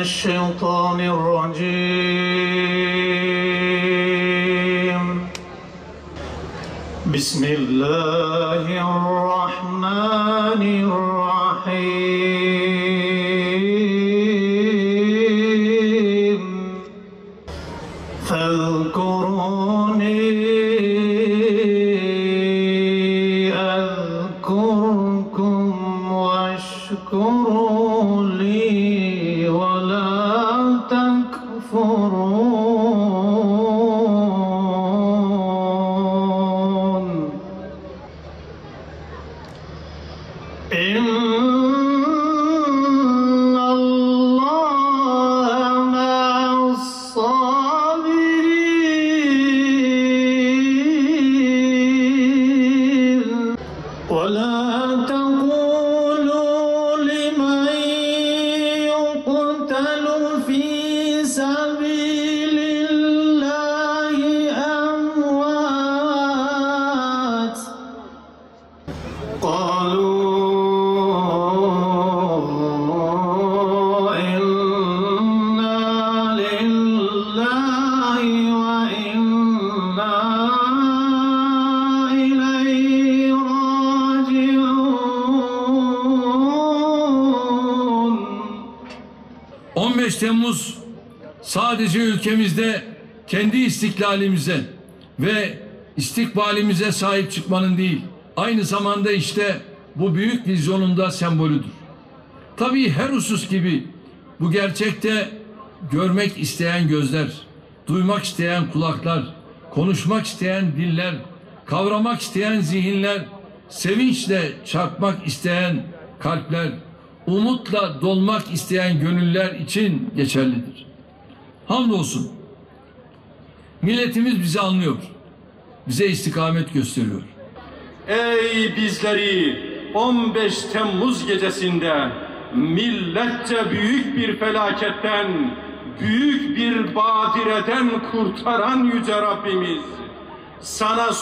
الشيطان الرجيم بسم الله الرحمن الرحيم فاذكروني أذكركم واشكروا لي ولا تكفرون إن الله مع الصابرين ولا تقولوا لمن يقتل في سبيل الله أموات قالوا إنا لله وإنا إليه راجعون 15 Temmuz sadece ülkemizde kendi istiklalimize ve istikbalimize sahip çıkmanın değil, aynı zamanda işte bu büyük vizyonun da sembolüdür. Tabii her husus gibi bu gerçekte görmek isteyen gözler, duymak isteyen kulaklar, konuşmak isteyen diller, kavramak isteyen zihinler, sevinçle çarpmak isteyen kalpler, umutla dolmak isteyen gönüller için geçerlidir. Hamdolsun milletimiz bizi anlıyor, bize istikamet gösteriyor. Ey bizleri 15 Temmuz gecesinde milletçe büyük bir felaketten, büyük bir badireden kurtaran Yüce Rabbimiz, sana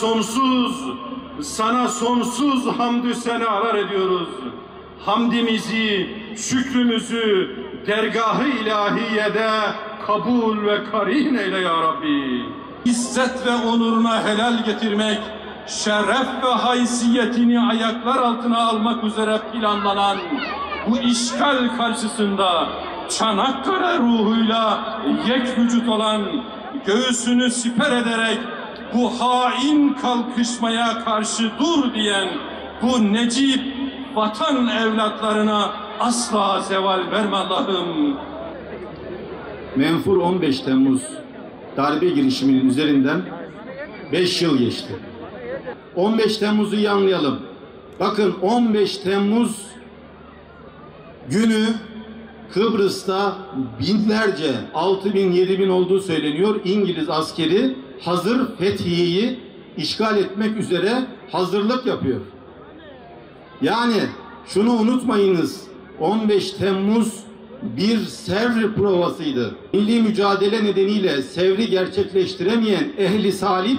sonsuz hamdü senalar ediyoruz. Hamdimizi, şükrümüzü dergah-ı ilahiyede kabul ve karin eyle ya Rabbi. İzzet ve onuruna helal getirmek, şeref ve haysiyetini ayaklar altına almak üzere planlanan bu işgal karşısında Çanakkale ruhuyla yek vücut olan, göğsünü siper ederek bu hain kalkışmaya karşı dur diyen bu necip vatan evlatlarına asla zeval verme Allah'ım. Menfur 15 Temmuz darbe girişiminin üzerinden 5 yıl geçti. 15 Temmuz'u iyi anlayalım. Bakın 15 Temmuz günü Kıbrıs'ta binlerce, 6.000, 7.000 olduğu söyleniyor, İngiliz askeri hazır Fethiye'yi işgal etmek üzere hazırlık yapıyor. Yani şunu unutmayınız, 15 Temmuz bir Sevr provasıydı. Milli mücadele nedeniyle Sevr'i gerçekleştiremeyen Ehli Salip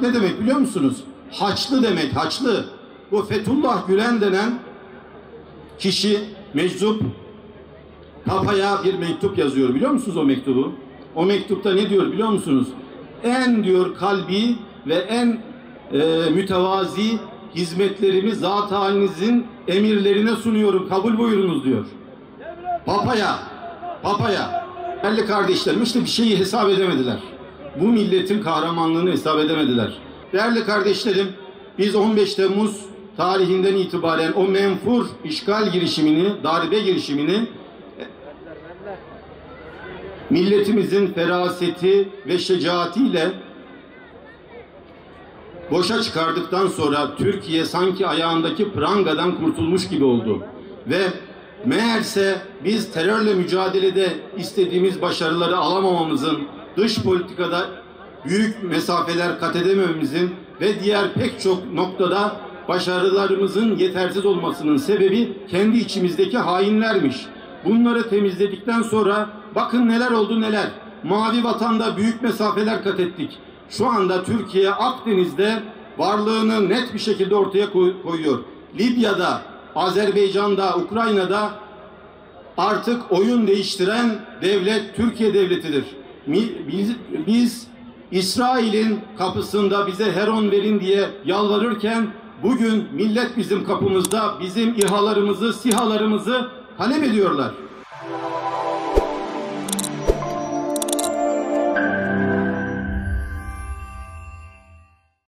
ne demek biliyor musunuz? Haçlı demek, Haçlı. Bu Fethullah Gülen denen kişi, meczup, Papa'ya bir mektup yazıyor, biliyor musunuz o mektubu? O mektupta ne diyor biliyor musunuz? En diyor kalbi ve en mütevazi hizmetlerimi zat halinizin emirlerine sunuyorum, kabul buyurunuz diyor. Papa'ya. Değerli kardeşlerim, işte bir şeyi hesap edemediler. Bu milletin kahramanlığını hesap edemediler. Değerli kardeşlerim, biz 15 Temmuz tarihinden itibaren o menfur işgal girişimini, darbe girişimini milletimizin feraseti ve şecaatiyle boşa çıkardıktan sonra Türkiye sanki ayağındaki prangadan kurtulmuş gibi oldu. Ve meğerse biz terörle mücadelede istediğimiz başarıları alamamamızın, dış politikada büyük mesafeler kat edemememizin ve diğer pek çok noktada başarılarımızın yetersiz olmasının sebebi kendi içimizdeki hainlermiş. Bunları temizledikten sonra bakın neler oldu neler. Mavi Vatan'da büyük mesafeler kat ettik. Şu anda Türkiye Akdeniz'de varlığını net bir şekilde ortaya koyuyor. Libya'da, Azerbaycan'da, Ukrayna'da Artık oyun değiştiren devlet Türkiye devletidir. Biz İsrail'in kapısında bize Heron verin diye yalvarırken bugün millet bizim kapımızda bizim İHA'larımızı, SİHA'larımızı talep ediyorlar.